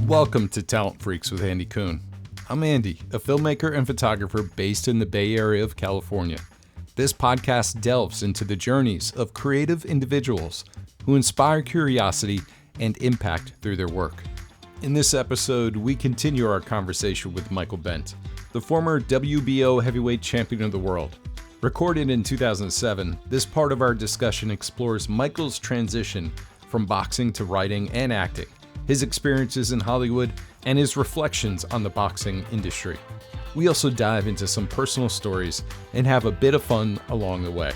Welcome to Talent Freaks with Andy Coon. I'm Andy, a filmmaker and photographer based in the Bay Area of California. This podcast delves into the journeys of creative individuals who inspire curiosity and impact through their work. In this episode, we continue our conversation with Michael Bentt, the former WBO heavyweight champion of the world. Recorded in 2007, this part of our discussion explores Michael's transition from boxing to writing and acting, his experiences in Hollywood, and his reflections on the boxing industry. We also dive into some personal stories and have a bit of fun along the way.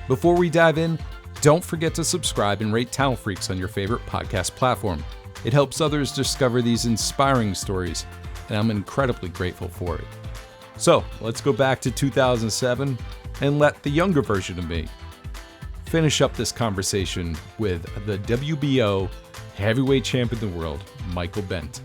Before we dive in, don't forget to subscribe and rate Talent Freaks on your favorite podcast platform. It helps others discover these inspiring stories, and I'm incredibly grateful for it. So, let's go back to 2007 and let the younger version of me finish up this conversation with the WBO heavyweight champion of the world, Michael Bentt.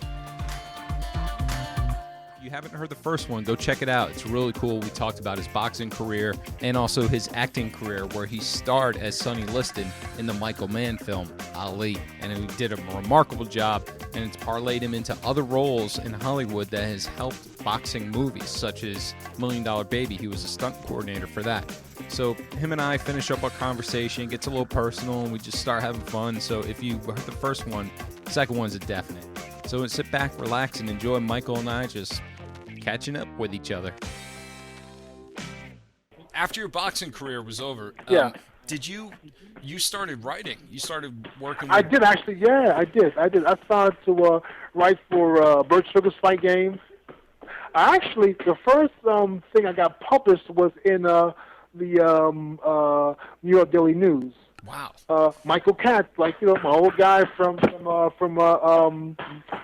If you haven't heard the first one, go check it out. It's really cool. We talked about his boxing career and also his acting career, where he starred as Sonny Liston in the Michael Mann film, Ali. And he did a remarkable job, and it's parlayed him into other roles in Hollywood that has helped boxing movies, such as $1 Million Baby. He was a stunt coordinator for that. So him and I finish up our conversation, it gets a little personal, and we just start having fun. So if you heard the first one, the second one's a definite. So sit back, relax, and enjoy Michael and I just catching up with each other. After your boxing career was over, did you started writing? You started working with... I did actually, yeah, I did. I started to write for Bert Sugar's Fight Games. The first thing I got published was in the New York Daily News. Wow. Michael Katz, my old guy from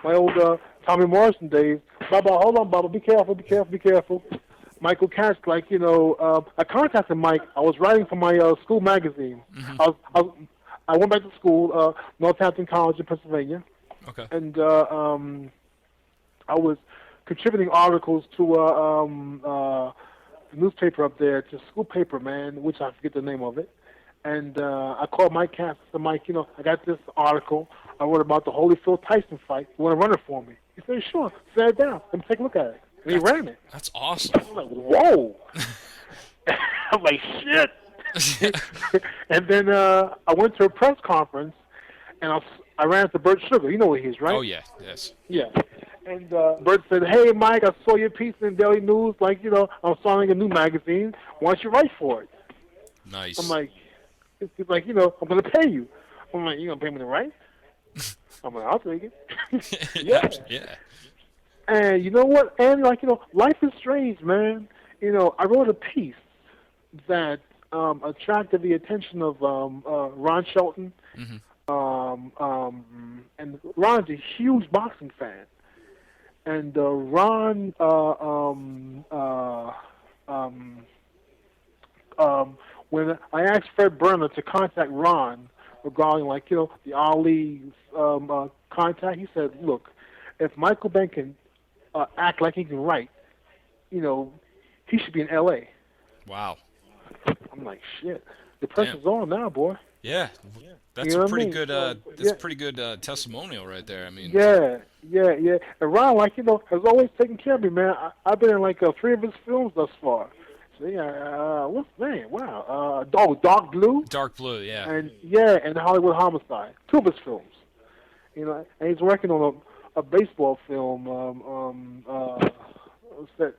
my old Tommy Morrison days. Bubba, hold on, Bubba, be careful. Michael Katz, I contacted Mike. I was writing for my school magazine. Mm-hmm. I went back to school, Northampton College in Pennsylvania. Okay. And I was contributing articles to the newspaper up there, to school paper, man, which I forget the name of it. And I called Mike Katz and said, Mike, I got this article I wrote about the Holyfield Tyson fight. You want to run it for me? He said, sure. Set it down. Let me take a look at it. And he ran it. That's awesome. I'm like, whoa. I'm like, shit. And then I went to a press conference, and I ran into Bert Sugar. You know who he is, right? Oh, yeah. Yes. Yeah. And Bert said, hey, Mike, I saw your piece in Daily News. I'm starting a new magazine. Why don't you write for it? Nice. I'm like, he's like, I'm going to pay you. I'm like, you going to pay me to write? I'm like, I'll take it. Yeah. And you know what? And, life is strange, man. I wrote a piece that attracted the attention of Ron Shelton. Mm-hmm. And Ron's a huge boxing fan. And Ron, when I asked Fred Berner to contact Ron regarding, the Ali contact, he said, look, if Michael Bentt can act like he can write, he should be in L.A. Wow. I'm like, shit. The pressure's on now, boy. Yeah. That's a pretty good pretty good testimonial right there. I mean, yeah. And Ron, has always taken care of me, man. I've been in 3 of his films thus far. So what's the name? Wow. Dark Blue. Dark Blue, yeah. And Hollywood Homicide. 2 of his films. And he's working on a baseball film set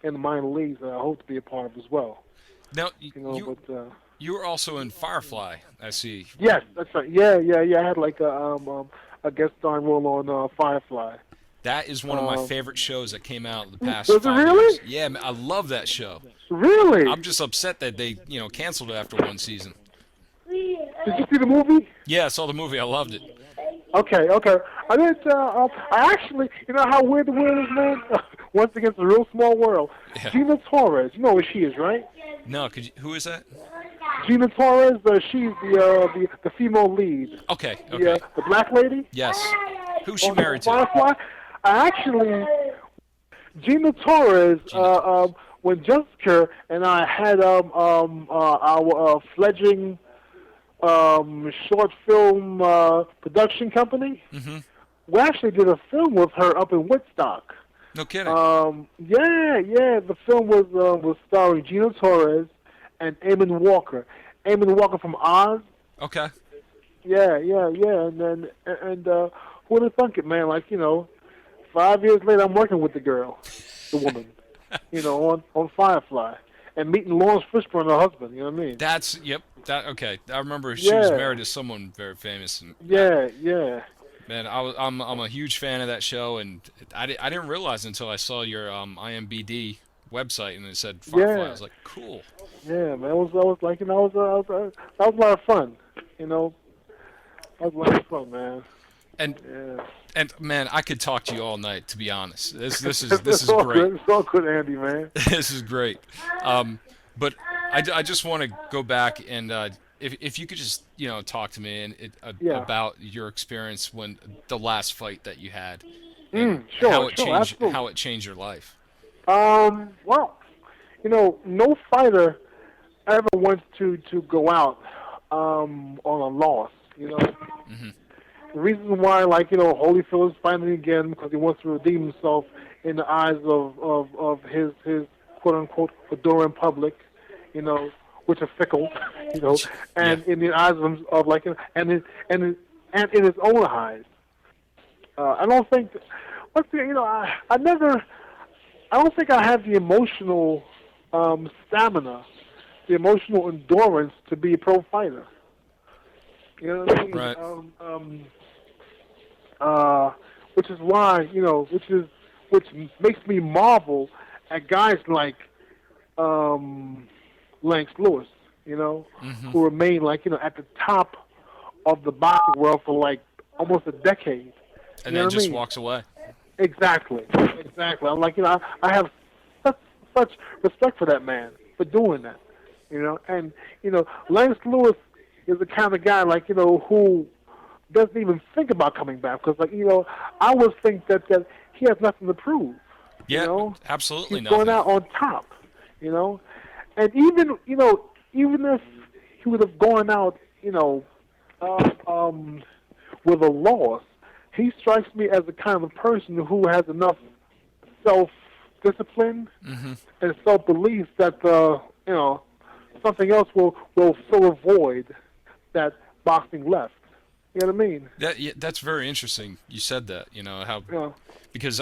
in the minor leagues that I hope to be a part of as well. Now, you were also in Firefly, I see. Yes, that's right. Yeah. I had a guest starring role on Firefly. That is one of my favorite shows that came out in the past 5 really? years. Yeah, I love that show. Really? I'm just upset that they, canceled it after 1 season. Did you see the movie? Yeah, I saw the movie. I loved it. Okay. I didn't. I actually, how weird the world is, man. Once again, it's a real small world. Yeah. Gina Torres, you know who she is, right? No, who is that? Gina Torres, she's the female lead. Okay. The black lady. Yes. Who's she married to? Firefly. Gina Torres. When Jessica and I had our fledgling short film production company, mm-hmm. we actually did a film with her up in Woodstock. No kidding. Yeah. The film was starring Gina Torres and Eamon Walker. Eamon Walker from Oz. Okay. Yeah. And who would have thunk it, man? Like, 5 years later, I'm working with the woman, on Firefly, and meeting Lawrence Fishburne, her husband. You know what I mean? Okay. I remember she was married to someone very famous. And Yeah. Man, I'm a huge fan of that show, and I didn't realize until I saw your IMDb website and it said Firefly. Yeah. I was like, cool. Yeah, man. I was like, that was a lot of fun. That was a lot of fun, man. And man, I could talk to you all night. To be honest, this is great. Good. It's all good, Andy, man. This is great. But I just want to go back and if you could just talk to me about your experience when the last fight that you had, and how it changed your life. Well, no fighter ever wants to go out on a loss. Mm-hmm. The reason why, Holyfield is fighting again because he wants to redeem himself in the eyes of his quote unquote adoring public, which are fickle, and in the eyes and in his own eyes. I don't think. I don't think I have the emotional stamina, the emotional endurance to be a pro fighter. You know what I mean? Right. Which is why, which makes me marvel at guys like Lance Lewis, Mm-hmm. who remain at the top of the boxing world for almost a decade. And then just walks away. Exactly. I'm I have such respect for that man for doing that, And Lance Lewis is the kind of guy who doesn't even think about coming back because I would think that he has nothing to prove. Yeah, absolutely he's nothing. Going out on top, and even if he would have gone out, with a loss, he strikes me as the kind of person who has enough self-discipline mm-hmm. and self-belief that something else will fill a void that boxing left. You know what I mean? That's very interesting. You said that. Because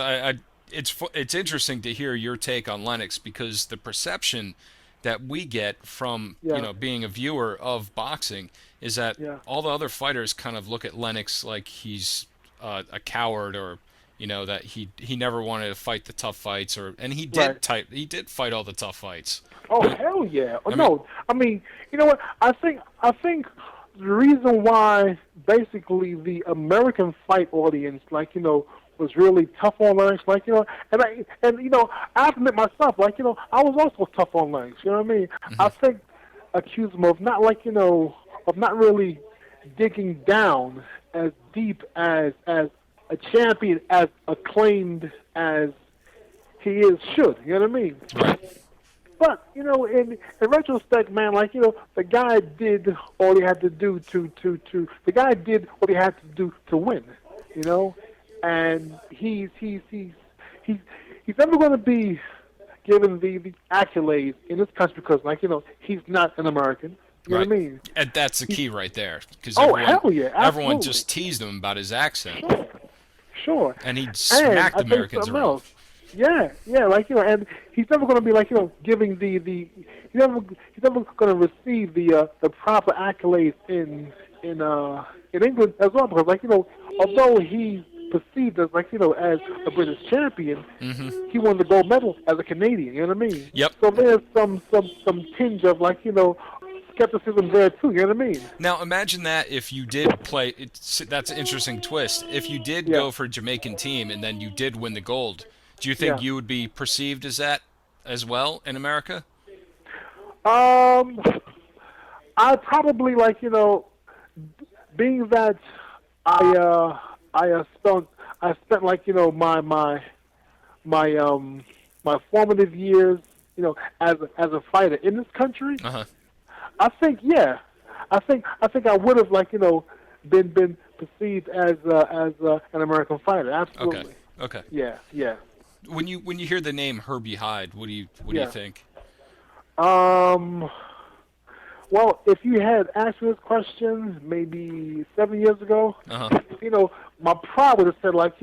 it's interesting to hear your take on Lennox because the perception that we get from being a viewer of boxing is that all the other fighters kind of look at Lennox like he's a coward or that he never wanted to fight the tough fights and he did fight all the tough fights. Oh hell yeah! I mean, you know what? I think the reason why basically the American fight audience was really tough on Lennox, and I have to admit myself, I was also tough on Lennox. You know what I mean? Mm-hmm. I think accused him of not of not really digging down as deep as a champion as acclaimed as he should. You know what I mean? Right. But in retrospect, man, the guy did all he had to do the guy did what he had to do to win. And he's never going to be given the accolades in this country because, he's not an American. You know what I mean? And that's the key right there. Because hell yeah, absolutely. Everyone just teased him about his accent. Sure. And he smacked Americans around. Else. Yeah, and he's never going to be giving he's never going to receive the proper accolades in England as well because although he's perceived as as a British champion, mm-hmm. he won the gold medal as a Canadian. You know what I mean? Yep. So there's some tinge of skepticism there too. You know what I mean? Now imagine that if you did play, that's an interesting twist. If you did go for a Jamaican team and then you did win the gold, do you think you would be perceived as that as well in America? I probably being that I spent my formative years as a fighter in this country. Uh-huh. I think I would have been perceived as an American fighter. Absolutely. Okay. Yeah. When you hear the name Herbie Hyde, what do you Yeah. think? Well, if you had asked me this question maybe 7 years ago, Uh-huh. My pride would have said like,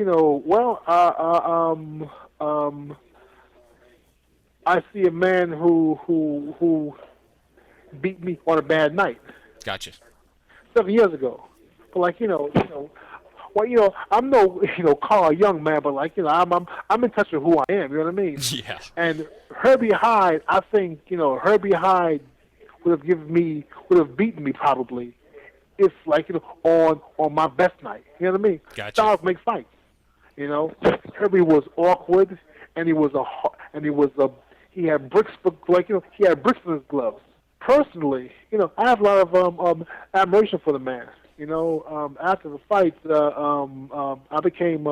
I see a man who beat me on a bad night Gotcha. 7 years ago. But like, I'm no, Carl Young man, but like, I'm in touch with who I am. You know what I mean? Yeah. And Herbie Hyde, I think, Herbie Hyde would have beaten me probably, if like, on my best night. You know what I mean? Gotcha. Styles make fights. Herbie was awkward, and he had bricks for he had bricks in his gloves. Personally, I have a lot of admiration for the man. After the fight, I became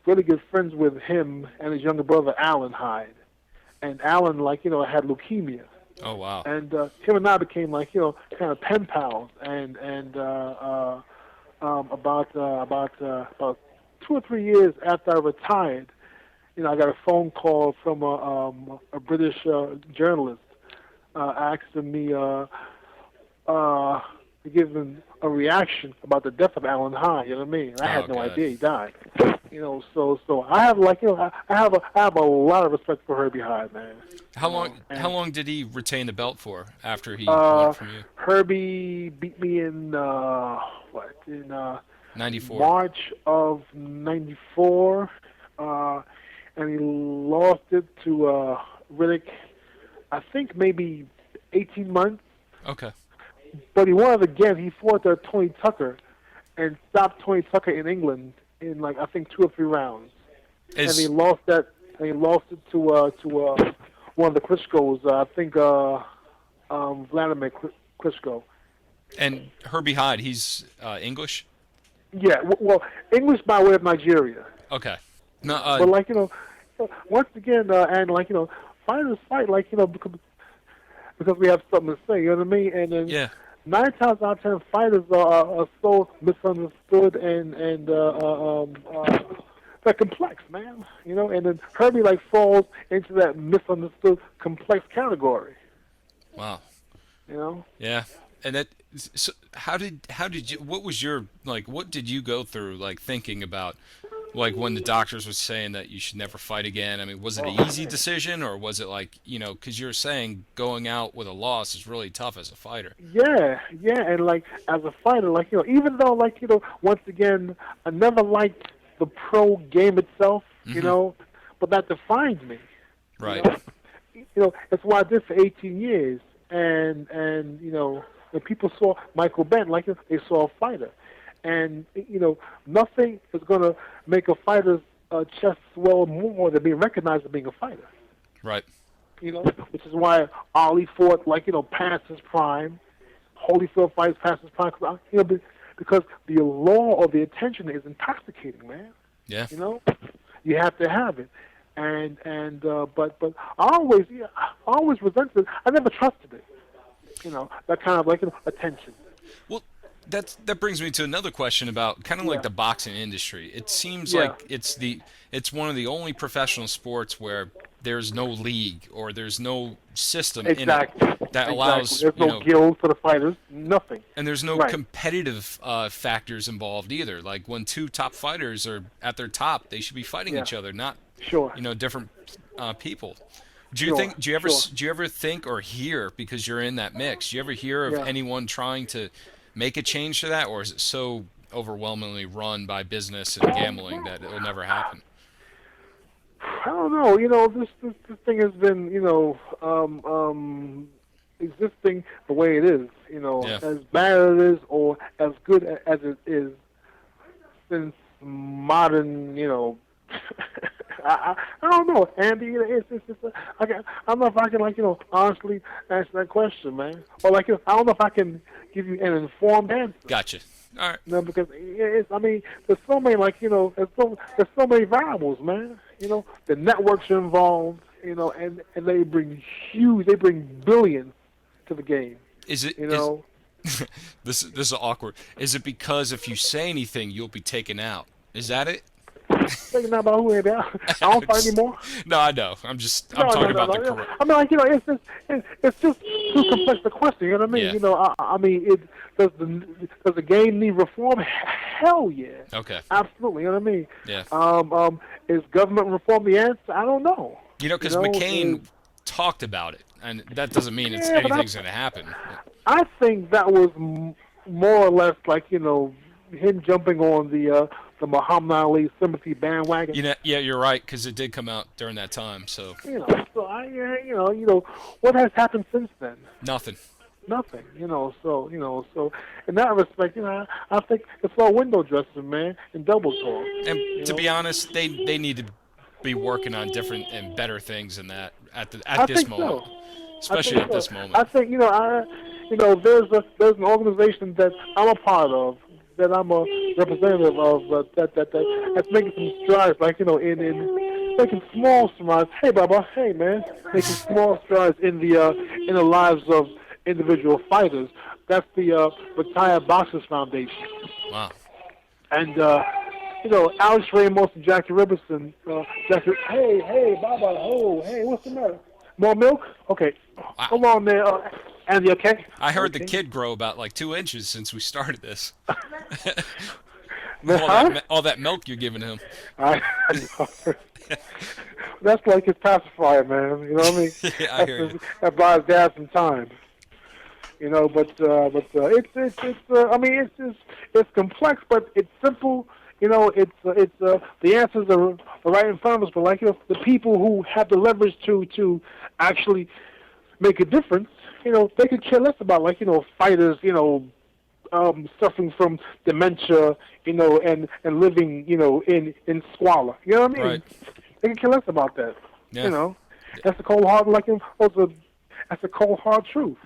really good friends with him and his younger brother Alan Hyde, and Alan had leukemia. Oh wow. And him and I became kind of pen pals. And about 2 or 3 years after I retired, I got a phone call from a British journalist asking me to give him a reaction about the death of Alan Hyde. You know what I mean? And I had no idea he died. So I have I have a lot of respect for Herbie Hyde, man. How long did he retain the belt for after he won from you? Herbie beat me in 94. March of '94, and he lost it to Riddick. I think maybe 18 months. Okay. But he won it again. He fought Tony Tucker, and stopped Tony Tucker in England in I think 2 or 3 rounds. And he lost that. And he lost it to one of the Klitschko's. I think Vladimir Klitschko. And Herbie Hyde, he's English? Yeah, well, English by way of Nigeria. Okay. No, but once again, and fighters fight because we have something to say. You know what I mean? And then 9 times out of 10, fighters are so misunderstood and they're complex, man. And then Herbie falls into that misunderstood complex category. Wow. Yeah. And that. So how did you? What was your what did you go through thinking about when the doctors were saying that you should never fight again? I mean, was it an easy decision, or was it because you're saying going out with a loss is really tough as a fighter? Yeah, and as a fighter, even though once again, I never liked the pro game itself, but that defines me. Right. It's what I did for 18 years, and when people saw Michael Bentt, they saw a fighter. And, nothing is going to make a fighter's chest swell more than being recognized as being a fighter. Right. Which is why Ali fought, past his prime. Holyfield fights past his prime. Because the allure or the attention is intoxicating, man. Yeah. You have to have it. But I always resented it. I never trusted it. That kind of attention. Well, that brings me to another question about kind of the boxing industry. It seems like it's one of the only professional sports where there's no league or there's no system in it that allows. There's no guild for the fighters. Nothing. And there's no competitive factors involved either. When 2 top fighters are at their top, they should be fighting each other, not different people. Do you ever think or hear, because you're in that mix, do you ever hear of anyone trying to make a change to that, or is it so overwhelmingly run by business and gambling that it will never happen? I don't know. This thing has been existing the way it is. As bad as it is or as good as it is since modern. I don't know, Andy. I don't know if I can honestly answer that question, man. Or I don't know if I can give you an informed answer. Gotcha. All right. Because there's so many there's so many variables, man. The networks are involved. And they bring billions to the game. Is it? This is awkward. Is it because if you say anything, you'll be taken out? Is that it? Thinking about who ain't there. I don't fight anymore. No, I know. I'm No, talking no, about the no. correct. I mean, like, it's just too complex a question. You know what I mean? Yeah. You know, I mean, does the game need reform? Hell yeah. Okay. Absolutely. You know what I mean? Yeah. Is government reform the answer? I don't know. Because McCain talked about it, and that doesn't mean anything's going to happen. I think that was more or less like, him jumping on the Muhammad Ali sympathy bandwagon. Yeah, you're right, because it did come out during that time. So what has happened since then? Nothing. Nothing. So in that respect, I think it's all window dressing, man, and double talk. And to be honest, they need to be working on different and better things than that at this moment, especially at this moment. I think there's an organization that I'm a part of, that I'm a representative of, that's making some strides, like in making small strides. Hey, Baba, hey, man, making small strides in the lives of individual fighters. That's the Retired Boxers Foundation. Wow. And Alex Ramos and Jackie Robertson. Hey, Baba, oh, hey, what's the matter? More milk? Okay. Wow. Come on there, Andy, okay? I heard the kid grow about like 2 inches since we started this. all that milk you're giving him. I know. That's like his pacifier, man. You know what I mean? Yeah, I hear you. That buys dad some time. But it's complex, but it's simple. The answers are right in front of us. But like the people who have the leverage to actually make a difference, they could care less about fighters, suffering from dementia, and living, in squalor. You know what I mean? Right. They could care less about that. Yeah. That's the cold hard, that's the cold hard truth.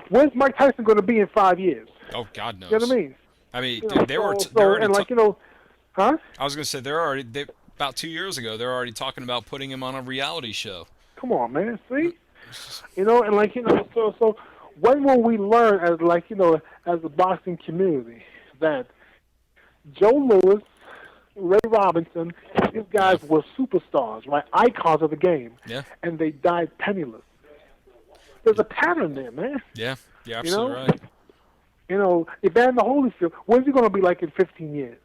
Where's Mike Tyson going to be in 5 years? Oh, God knows. You know what I mean? I mean, they're already huh? I was going to say about 2 years ago, they're already talking about putting him on a reality show. Come on, man. See? So when will we learn as a boxing community that Joe Louis, Ray Robinson, these guys were superstars, right? Icons of the game. Yeah. And they died penniless. There's a pattern there, man. Yeah. You're absolutely right. Evander Holyfield, when's he going to be like in 15 years?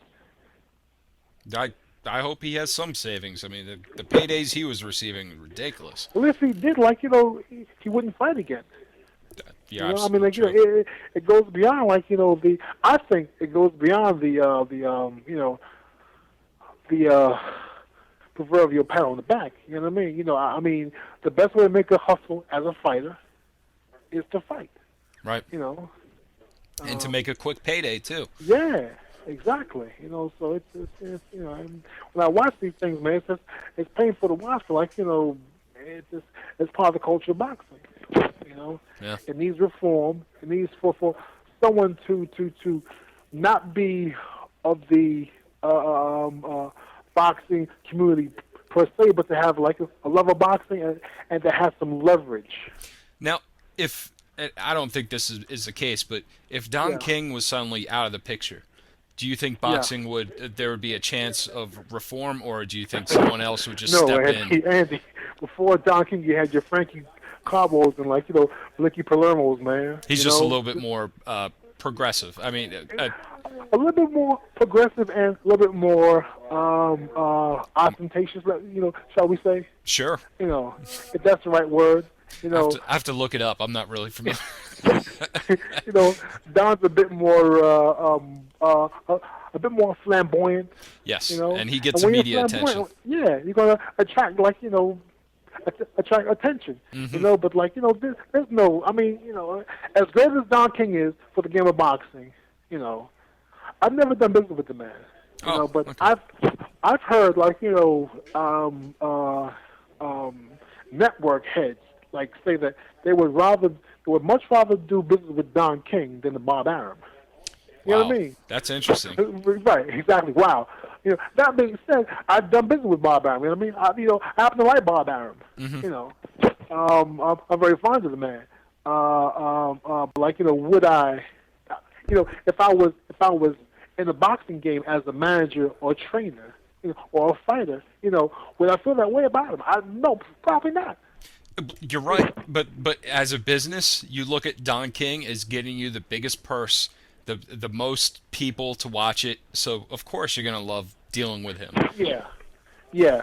I hope he has some savings. I mean, the paydays he was receiving were ridiculous. Well, if he did, he wouldn't fight again. Yeah, I mean, it goes beyond, I think it goes beyond the proverbial pat on the back. You know what I mean? The best way to make a hustle as a fighter is to fight. Right. And to make a quick payday too. Yeah, exactly. So it's when I watch these things, man, it's painful to watch. It's part of the culture of boxing. Yeah. It needs reform. It needs for someone to not be of the boxing community per se, but to have a love of boxing and to have some leverage. Now, I don't think this is the case, but if Don King was suddenly out of the picture, do you think boxing there would be a chance of reform, or do you think someone else would just step in? Andy, before Don King, you had your Frankie Cabos and Blicky Palermo's, man. He's just a little bit more progressive. I mean, a little bit more progressive and a little bit more ostentatious. Shall we say? Sure. If that's the right word. I have to look it up. I'm not really familiar. Don's a bit more flamboyant. Yes, and he gets media attention. Yeah, you're gonna attract attract attention. Mm-hmm. But there's no. I mean, as great as Don King is for the game of boxing, I've never done business with the man. But okay. I've heard network heads say that they would much rather do business with Don King than the Bob Arum. You know what I mean? That's interesting. Right, exactly. Wow. That being said, I've done business with Bob Arum. You know what I mean? I happen to like Bob Arum. Mm-hmm. I'm very fond of the man. Like, would I, if I was in a boxing game as a manager or trainer, or a fighter, would I feel that way about him? No, probably not. You're right, but as a business, you look at Don King as getting you the biggest purse, the most people to watch it. So of course you're gonna love dealing with him. Yeah, yeah.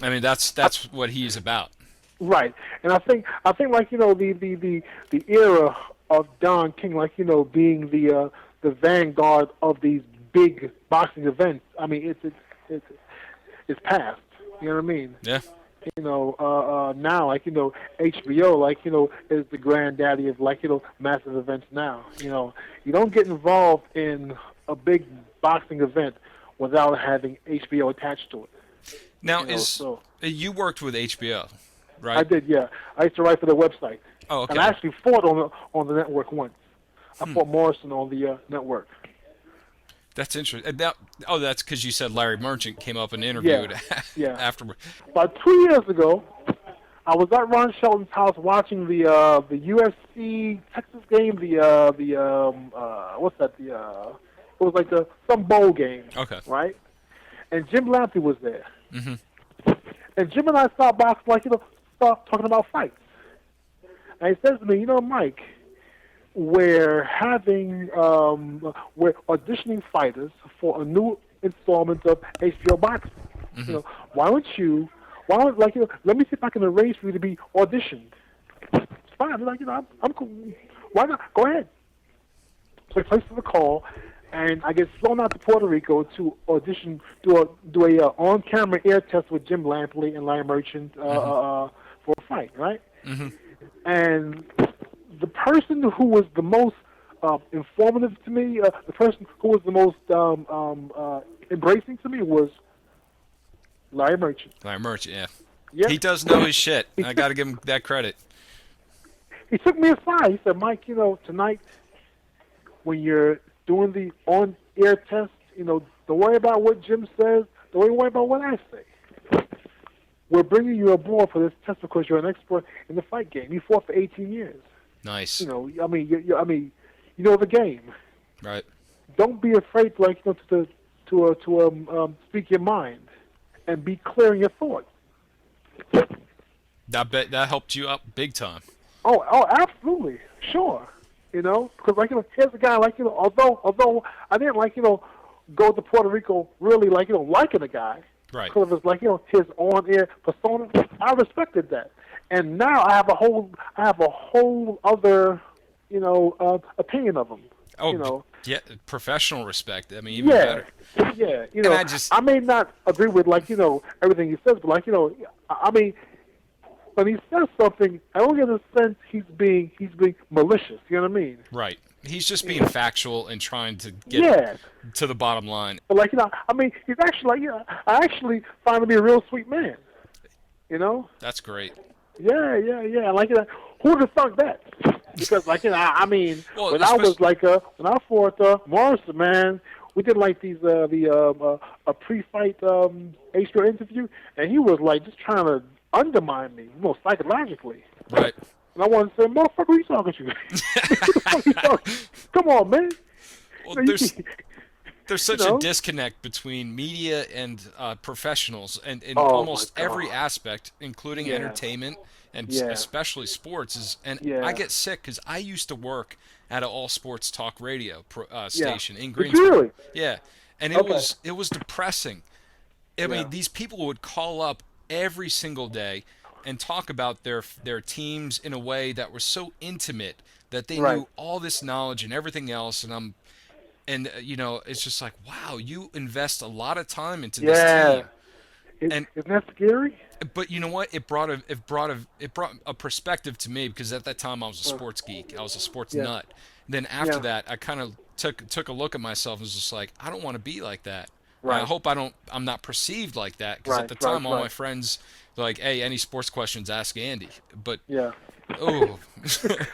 I mean that's what he's about. Right, and I think like the era of Don King, like being the vanguard of these big boxing events. I mean, it's past. You know what I mean? Yeah. Now like HBO like is the granddaddy of like massive events now. You don't get involved in a big boxing event without having HBO attached to it. Now you worked with HBO, right? I did, yeah. I used to write for their website. Oh, okay. And I actually fought on the network once. I fought Morrison on the network. That's interesting. That's because you said Larry Merchant came up and interviewed Yeah. afterward. About 2 years ago, I was at Ron Shelton's house watching the UFC Texas game. What's that? It was like some bowl game. Okay. Right. And Jim Lampley was there. Mm-hmm. And Jim and I started boxing, start talking about fights. And he says to me, Mike, we're auditioning fighters for a new installment of HBO Boxing. Mm-hmm. Why don't let me see if I can arrange for you to be auditioned. It's fine. I'm cool. Why not? Go ahead. So I place the call, and I get flown out to Puerto Rico to audition, do a on-camera air test with Jim Lampley and Larry Merchant for a fight, right? Mm-hmm. And the person who was the most informative to me, the person who was the most embracing to me was Larry Merchant. Larry Merchant, yeah. Yep. He does know his shit. I got to give him that credit. He took me aside. He said, Mike, tonight when you're doing the on-air test, don't worry about what Jim says. Don't worry about what I say. We're bringing you aboard for this test because you're an expert in the fight game. You fought for 18 years. Nice. You know the game. Right. Don't be afraid, to speak your mind and be clear in your thoughts. That helped you out big time. Oh, absolutely, sure. Because here's a guy although I didn't go to Puerto Rico really liking the guy. Right. Because it was his on-air persona. I respected that, and now I have a whole other opinion of him. Oh, yeah, professional respect. I mean, even better. Yeah, And I may not agree with everything he says, but I mean, when he says something, I don't get a sense he's being malicious. You know what I mean? Right. He's just being factual and trying to get to the bottom line. But I mean, he's actually I actually find him to be a real sweet man. That's great. Yeah. Who would have thought that? Because I mean, well, when I fought Morrison, man, we did these a pre-fight HBO interview, and he was just trying to undermine me, psychologically. Right. And I wanted to say, motherfucker, who you talking to? Come on, man. Well, there's such a disconnect between media and professionals, and in almost every aspect, including entertainment and especially sports. I get sick because I used to work at an all sports talk radio station in Greensboro. Really? Yeah, and it was depressing. I mean, these people would call up every single day and talk about their teams in a way that was so intimate that they knew all this knowledge and everything else, and it's just like, wow, you invest a lot of time into this team. Isn't that scary? But you know what? It brought a perspective to me, because at that time I was a sports geek. I was a sports nut. Then after that, I kind of took a look at myself and was just like, I don't want to be like that. Right. I hope I'm not perceived like that, because at the time all my friends were like, hey, any sports questions, ask Andy. But oh,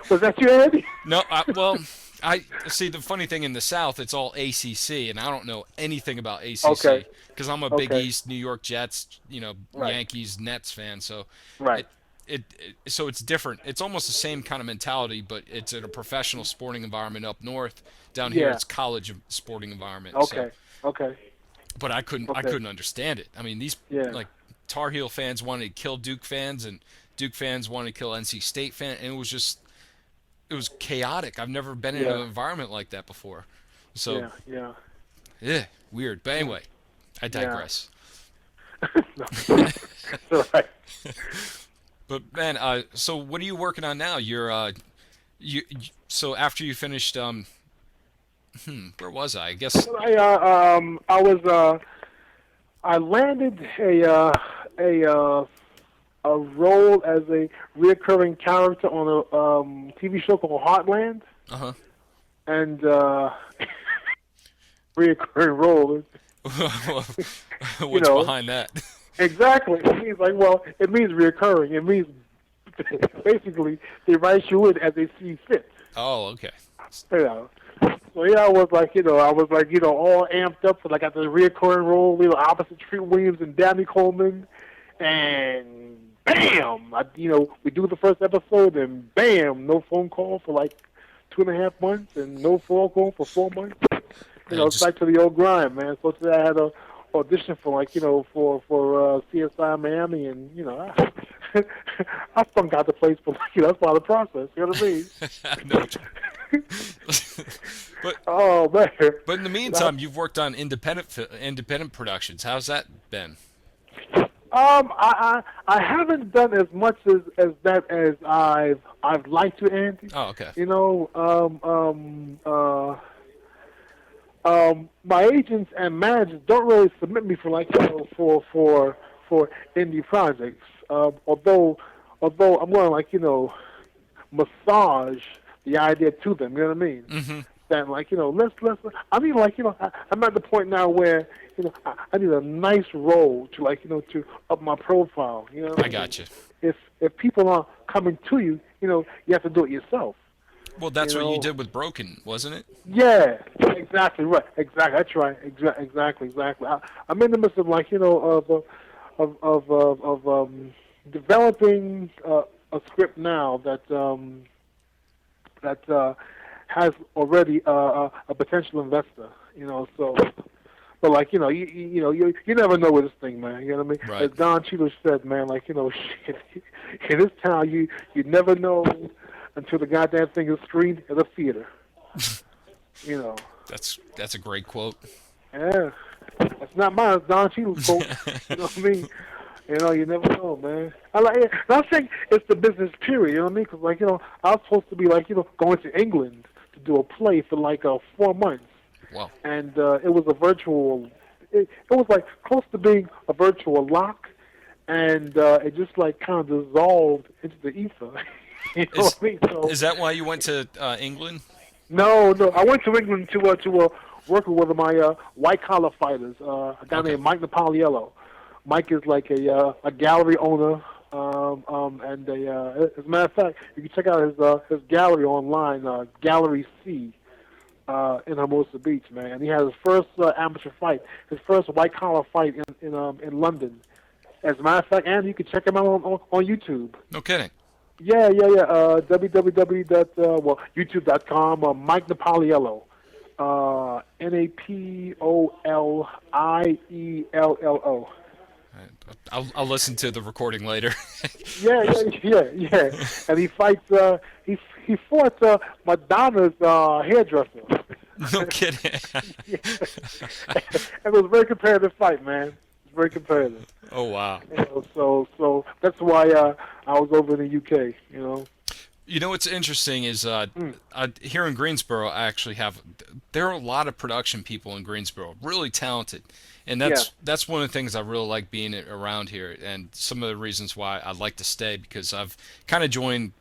was that you, Andy? No, I see. The funny thing, in the South, it's all ACC, and I don't know anything about ACC because I'm a Big East, New York Jets, Yankees, Nets fan. So so it's different. It's almost the same kind of mentality, but it's in a professional sporting environment up north. Down here, Yeah. it's college sporting environment. So, Okay. Okay. but I Okay. couldn't understand it. I mean, these Yeah. like Tar Heel fans wanted to kill Duke fans, and Duke fans wanted to kill NC State fans, and it was chaotic. I've never been in an Yeah. environment like that before. So, Yeah. Yeah. yeah, weird. But anyway, I Yeah. digress. No. It's all right. But man, so what are you working on now? So after you finished, where was I? I guess. I was I landed a role as a recurring character on a TV show called Heartland, Uh huh. and recurring role. What's know. behind that? Exactly. It means it means reoccurring. It means basically they write you in as they see fit. Oh, okay. You know. So yeah, I was all amped up for like at the reoccurring role, opposite Treat Williams and Dabney Coleman, and bam, we do the first episode, and bam, no phone call for like 2.5 months, and no phone call for 4 months. It's back to the old grind, man. So today I had a audition for for CSI Miami, and I stunk out the place, but that's part of the process. You know what I mean? No. But oh man! But in the meantime, you've worked on independent productions. How's that been? I haven't done as much as that as I've liked to, Andy. Oh, okay. My agents and managers don't really submit me for for indie projects. Although I'm going to massage the idea to them. You know what I mean? Mm-hmm. That let's. I mean, I'm at the point now where I need a nice role to to up my profile. You know. I got you. If people aren't coming to you, you have to do it yourself. Well, that's what you did with Broken, wasn't it? Yeah, exactly right. Exactly, that's right. Exactly. I'm in the midst of developing a script now that has already a potential investor. So. But you never know with this thing, man. You know what I mean? Right. As Don Cheadle said, man, shit, in this town, you never know until the goddamn thing is screened at a theater. That's a great quote. Yeah, that's not mine. It's Don Cheadle's quote. You know what I mean? You never know, man. I think it's the business period. You know what I mean? Because I was supposed to be going to England to do a play for 4 months. Wow. And it was a virtual. It was close to being a virtual lock, and it just kind of dissolved into the ether. You know what I mean? So, is that why you went to England? No. I went to England to work with one of my white collar fighters, a guy named Mike Napoliello. Mike is a gallery owner, and as a matter of fact, you can check out his gallery online, Gallery C. In Hermosa Beach, man, and he had his first amateur fight, his first white collar fight in London. As a matter of fact, and you can check him out on YouTube. No kidding. Yeah. YouTube.com. Mike Napoliello. Napoliello. I'll listen to the recording later. Yeah. And he fights. He fought Madonna's hairdresser. No kidding. Yeah. It was a very competitive fight, man. It was very competitive. Oh wow. So that's why I was over in the UK. What's interesting is here in Greensboro, I actually there are a lot of production people in Greensboro, really talented, and that's one of the things I really like being around here, and some of the reasons why I'd like to stay, because I've kind of joined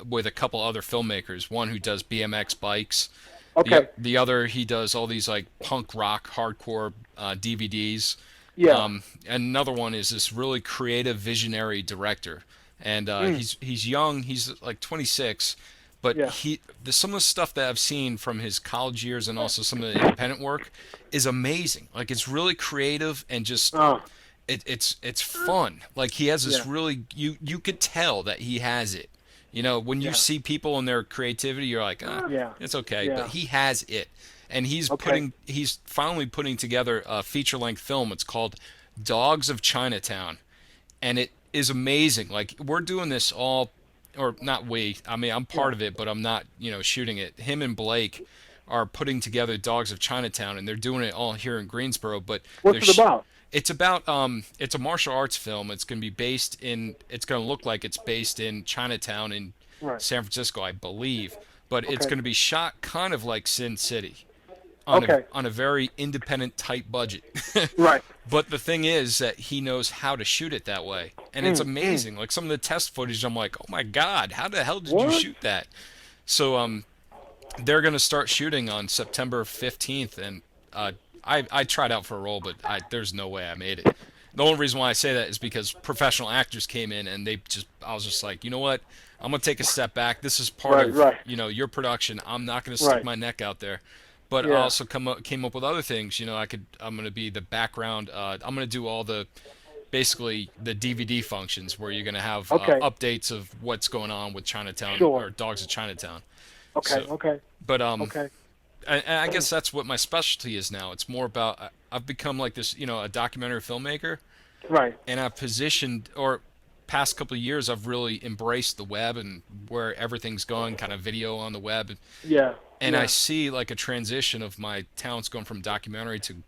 with a couple other filmmakers. One who does BMX bikes. Okay. The other, he does all these punk rock hardcore DVDs. Yeah. And another one is this really creative visionary director. And he's young. He's 26, but some of the stuff that I've seen from his college years and also some of the independent work is amazing. It's really creative and just it's fun. Like he has this Yeah. really you could tell that he has it. You know, when you Yeah. see people and their creativity, you're like, Yeah. it's okay, but Yeah. he has it, and Okay. he's finally putting together a feature length film. It's called Dogs of Chinatown, and it is amazing. Like we're doing this all, or not we. I mean, I'm Yeah. part of it, but I'm not, shooting it. Him and Blake are putting together Dogs of Chinatown, and they're doing it all here in Greensboro. But What's they're it about? it's about it's a martial arts film. It's going to be based in it's going to look like it's based in Chinatown in Right. San Francisco, I believe, but it's Okay. going to be shot kind of like Sin City Okay. on a very independent tight budget. Right. But the thing is that he knows how to shoot it that way. And it's Mm. amazing. Like some of the test footage I'm like, "Oh my god, how the hell did you What? shoot that?" So they're going to start shooting on September 15th, and I tried out for a role, but there's no way I made it. The only reason why I say that is because professional actors came in, and I was just like, you know what? I'm going to take a step back. This is part Right. of, Right. your production. I'm not going to stick Right. my neck out there. But I Yeah. also came up with other things. I'm going to be the background. I'm going to do all the basically the DVD functions where you're going to have Okay. updates of what's going on with Chinatown Sure. or Dogs of Chinatown. Okay. So, Okay. but Okay. and I guess that's what my specialty is now. It's more about I've become like this, a documentary filmmaker, Right. and I've positioned or past couple of years I've really embraced the web and where everything's going, kind of video on the web, Yeah. and I Yeah. see like a transition of my talents going from documentary to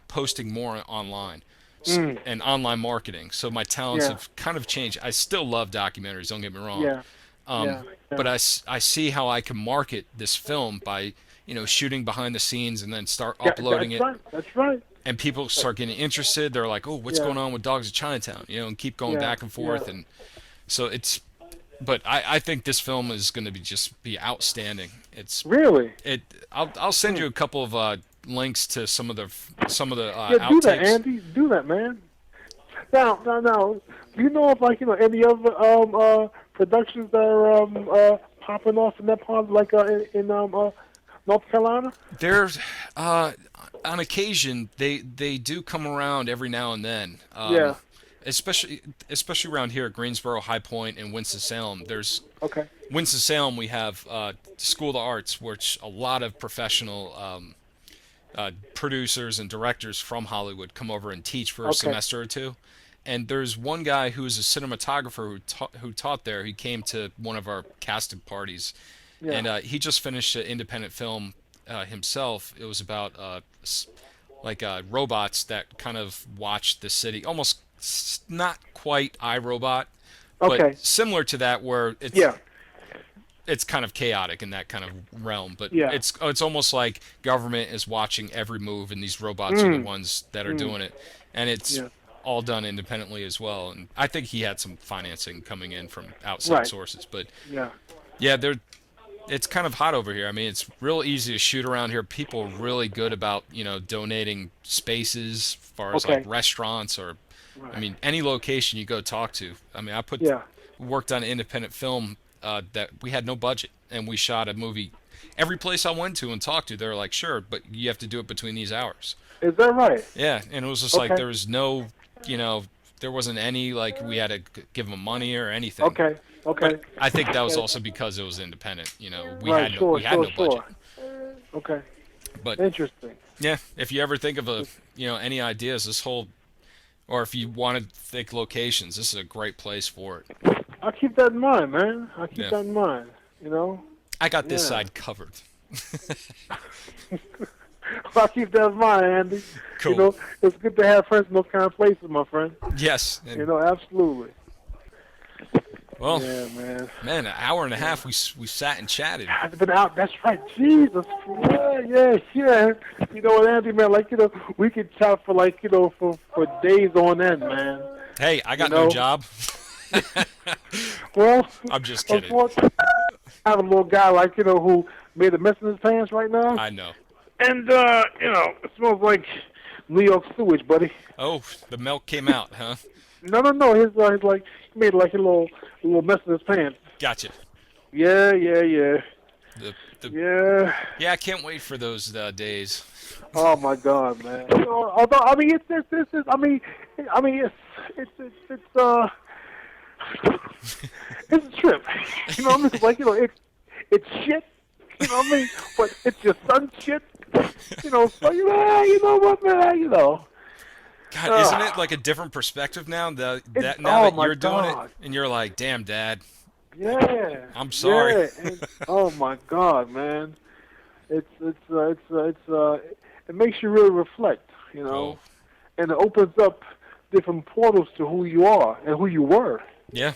posting more online. Mm. And online marketing. So my talents Yeah. have kind of changed. I still love documentaries, don't get me wrong. Yeah. Yeah. But I see how I can market this film by, shooting behind the scenes and then start Yeah. uploading That's it. right. That's right. And people start getting interested. They're like, oh, what's Yeah. going on with Dogs of Chinatown? And keep going Yeah. back and forth. Yeah. And so but I think this film is going to be outstanding. Really? I'll send you a couple of links to some of the Yeah. Do that, outtakes. Andy. Do that, man. Now. Do you know of any other productions that are popping off in that part, like in North Carolina? There's on occasion they do come around every now and then. Yeah. Especially around here at Greensboro, High Point, and Winston-Salem. There's Okay. Winston-Salem. We have School of the Arts, which a lot of professional producers and directors from Hollywood come over and teach for a Okay. semester or two. And there's one guy who's a cinematographer who taught there. He came to one of our casting parties, Yeah. and he just finished an independent film himself. It was about robots that kind of watched the city, almost not quite iRobot, but Okay. similar to that, where Yeah. it's kind of chaotic in that kind of realm. But Yeah. it's almost like government is watching every move, and these robots are the ones that are doing it, and it's Yeah. all done independently as well. And I think he had some financing coming in from outside Right. sources. But Yeah. yeah, it's kind of hot over here. I mean, it's real easy to shoot around here. People are really good about, donating spaces as far as like Okay. restaurants or, Right. I mean, any location you go talk to. I mean, Yeah. worked on an independent film that we had no budget, and we shot a movie. Every place I went to and talked to, they were like, sure, but you have to do it between these hours. Is that right? Yeah, and it was just like Okay. there was no, there wasn't any, like, we had to give them money or anything. Okay. Okay. But I think that was Okay. also because it was independent. We Right. had no, Sure. we had Sure. no budget. Sure. Okay. But Interesting. yeah, if you ever think of any ideas, or if you want to think locations, this is a great place for it. I'll keep that in mind, man. I'll keep Yeah. that in mind. You know. I got this Yeah. side covered. I'll keep that in mind, Andy. Cool. You know, it's good to have friends in those kind of places, my friend. Yes. And, You know, absolutely. well, Yeah, man. man, an hour and a half we sat and chatted. I've been out. That's right. Jesus. Yeah. You know what, Andy, man? We could chat for for days on end, man. Hey, I got You know? no job. Well, I'm just kidding. unfortunately, I have a little guy who made a mess in his pants right now, I know. and it smells like New York sewage, buddy. Oh, the milk came out, huh? No. His he made a little mess in his pants. Gotcha. Yeah. The Yeah, I can't wait for those days. Oh my God, man. You know, although I mean, it's a trip. You know what I mean? It's like, you know, it's shit. You know what I mean? But it's your son's shit. You know, so you know what, man? You know. God, isn't it like a different perspective now that you're doing it and you're like, damn, Dad. Yeah. I'm sorry. Yeah. And, oh my God, man. It makes you really reflect, you know, and it opens up different portals to who you are and who you were. Yeah.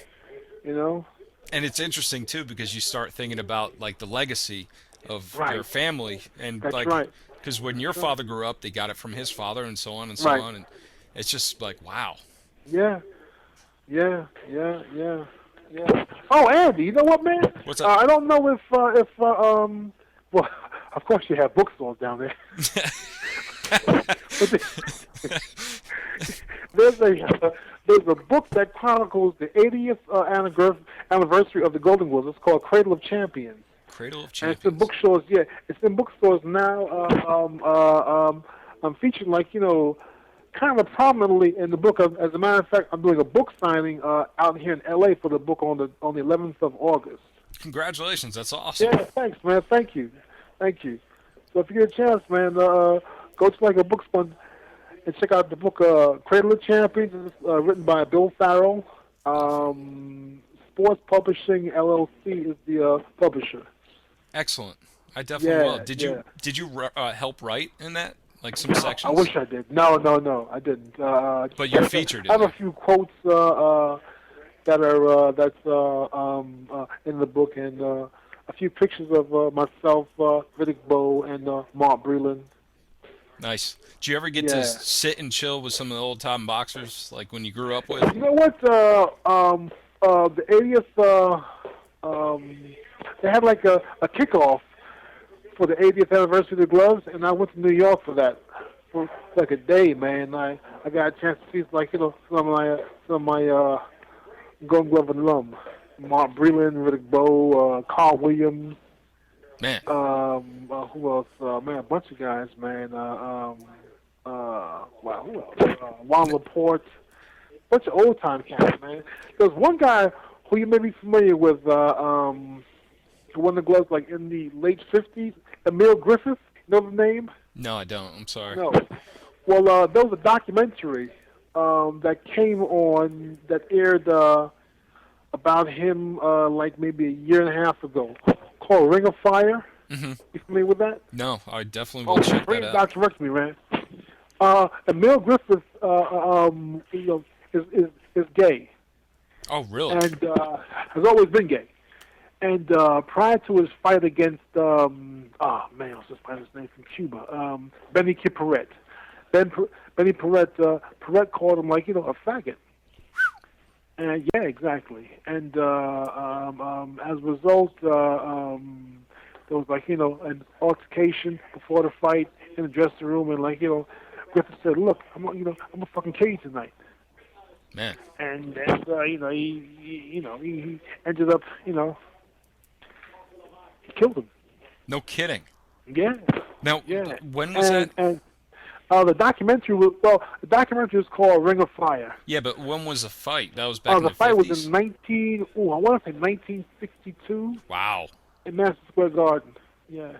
You know. And it's interesting too because you start thinking about like the legacy of your family and That's like right. because when your father grew up, they got it from his father and so on and so on, and it's just like wow. Yeah. Oh, Andy, you know what, man? What's up? I don't know if well, of course you have bookstores down there. But there's a book that chronicles the 80th anniversary of the Golden Globes. It's called Cradle of Champions. Cradle of Champions. And it's in bookstores. Yeah, it's in bookstores now. I'm featured like, you know, kind of prominently in the book. As a matter of fact, I'm doing a book signing out here in L.A. for the book on the 11th of August. Congratulations, that's awesome. Yeah, thanks, man. Thank you. So if you get a chance, man, go to like a bookstore and check out the book Cradle of Champions. It's written by Bill Farrell. Sports Publishing LLC is the publisher. Excellent. I definitely will. Did you help write in that? Like some sections? I wish I did. No, I didn't. But you're featured in I have a few quotes that's in the book, and a few pictures of myself, Riddick Bowe, and Mark Breland. Nice. Do you ever get to sit and chill with some of the old-time boxers, like when you grew up with? You know what? The 80th, they had like a kickoff for the 80th anniversary of the gloves, and I went to New York for that for like a day, man. I got a chance to see like, you know, some of my Golden Glove alum, Mark Breland, Riddick Bowe, Carl Williams. Man. Who else? Man, a bunch of guys, man. Wow, who else? Juan Laporte. Bunch of old time cats, man. There's one guy who you may be familiar with, who won the gloves like in the late 50s, Emil Griffith. You know the name? No, I don't. I'm sorry. No. Well, there was a documentary that came on that aired about him like maybe a year and a half ago, called Ring of Fire. Mm-hmm. You familiar with that? No, I definitely will check that out. Documentary, me, man. Emil Griffith, you know, is gay. Oh, really? And has always been gay. And prior to his fight against, what's his name from Cuba? Benny Kid Paret. Benny Paret called him like, you know, a faggot. And yeah, exactly. And as a result, there was like, you know, an altercation before the fight in the dressing room, and like, you know, Griffith said, "Look, I'm a fucking kill you tonight." Man. And you know, he ended up, you know, he killed him. No kidding. Yeah. Now, when was that? And the documentary was called Ring of Fire. Yeah, but when was the fight? That was back in the 50s. The fight was in 1962. Wow. In Madison Square Garden. Yeah.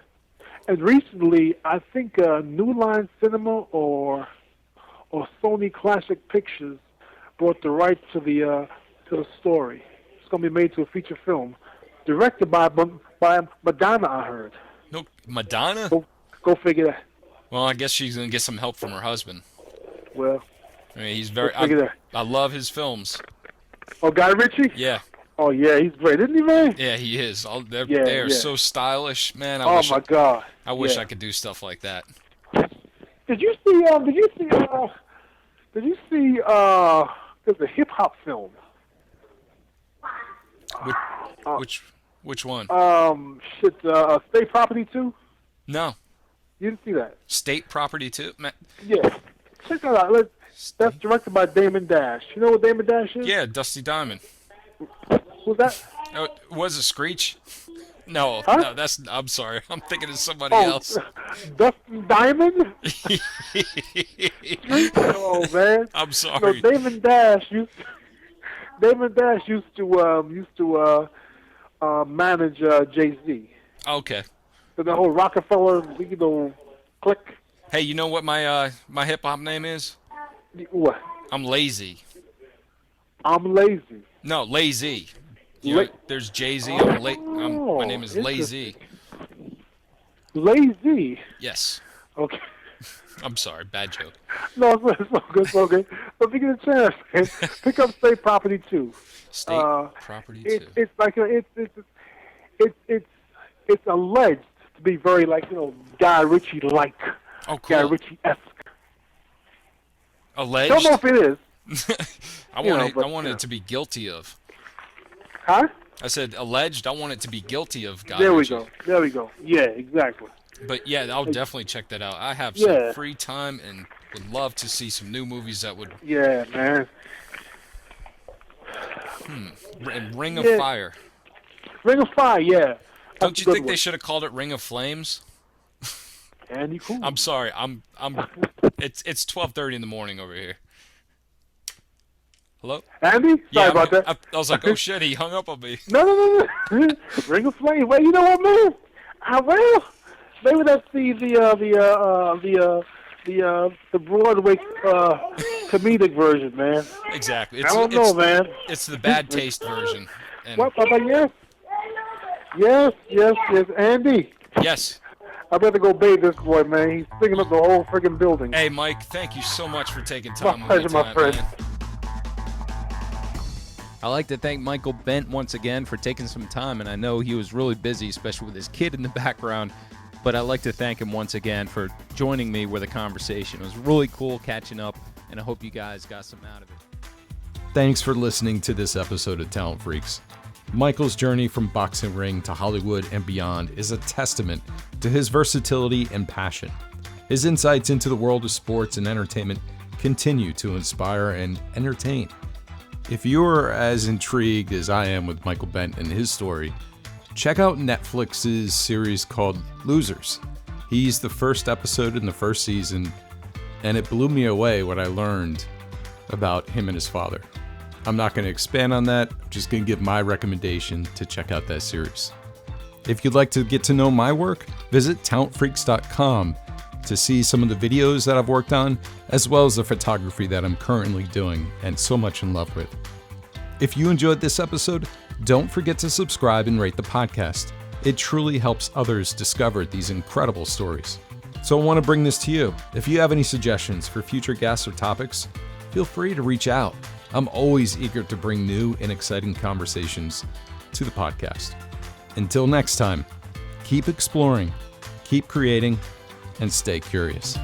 And recently, I think New Line Cinema or Sony Classic Pictures brought the rights to the story. It's going to be made to a feature film, directed by Madonna. I heard. No, Madonna? Go figure that. Well, I guess she's going to get some help from her husband. Well, I mean, he's very. I love his films. Oh, Guy Ritchie? Yeah. Oh yeah, he's great, isn't he, man? Yeah, he is. They are so stylish, man. I wish I could do stuff like that. Did you see? There's a hip hop film. Which one? State Property 2? No. You didn't see that? State Property 2? Yeah. Check that out. That's directed by Damon Dash. You know what Damon Dash is? Yeah, Dusty Diamond. Who's that? Oh, was it Screech? No, Huh? no, I'm sorry. I'm thinking of somebody Oh, else. Dustin Diamond? Oh man. I'm No, sorry. Damon Dash used to manage Jay-Z. Okay. So the whole Rockefeller, click. Hey, you know what my hip hop name is? What? I'm lazy. I'm lazy. No, lazy. You know, there's Jay-Z. My name is Lazy. Lazy. Yes. Okay. I'm sorry. Bad joke. No, it's all good. It's all good. But if you get a chance, man, pick up State Property 2. State Property 2. It's like it's alleged to be very Guy Ritchie like. Oh, Guy cool. Ritchie-esque. Alleged. Don't know if it is. I want it to be guilty of. Huh? I said alleged. I want it to be guilty of Guy There Ritchie. There we go. Yeah, exactly. But yeah, I'll definitely check that out. I have some free time and would love to see some new movies that would. Yeah, man. And Ring of Fire. Ring of Fire, yeah. Don't you think they should have called it Ring of Flames? Andy Coon. I'm sorry. It's 12:30 in the morning over here. Hello? Andy? Sorry about that. I was like, oh shit, he hung up on me. No. Ring of Flame. Well, you know what, man? Well, maybe that's the Broadway comedic version, man. Exactly. I don't know, man. It's the bad taste version. And What? Yes. Andy. yes. I better go bathe this boy, man. He's sticking up the whole friggin' building. Hey, Mike, thank you so much for taking time. My pleasure, my friend. Man. I'd like to thank Michael Bentt once again for taking some time, and I know he was really busy, especially with his kid in the background, but I'd like to thank him once again for joining me with a conversation. It was really cool catching up, and I hope you guys got some out of it. Thanks for listening to this episode of Talent Freaks. Michael's journey from boxing ring to Hollywood and beyond is a testament to his versatility and passion. His insights into the world of sports and entertainment continue to inspire and entertain. If you're as intrigued as I am with Michael Bentt and his story, check out Netflix's series called Losers. He's the first episode in the first season, and it blew me away what I learned about him and his father. I'm not going to expand on that. I'm just going to give my recommendation to check out that series. If you'd like to get to know my work, visit talentfreaks.com to see some of the videos that I've worked on, as well as the photography that I'm currently doing and so much in love with. If you enjoyed this episode, don't forget to subscribe and rate the podcast. It truly helps others discover these incredible stories. So I want to bring this to you. If you have any suggestions for future guests or topics, feel free to reach out. I'm always eager to bring new and exciting conversations to the podcast. Until next time, keep exploring, keep creating, and stay curious.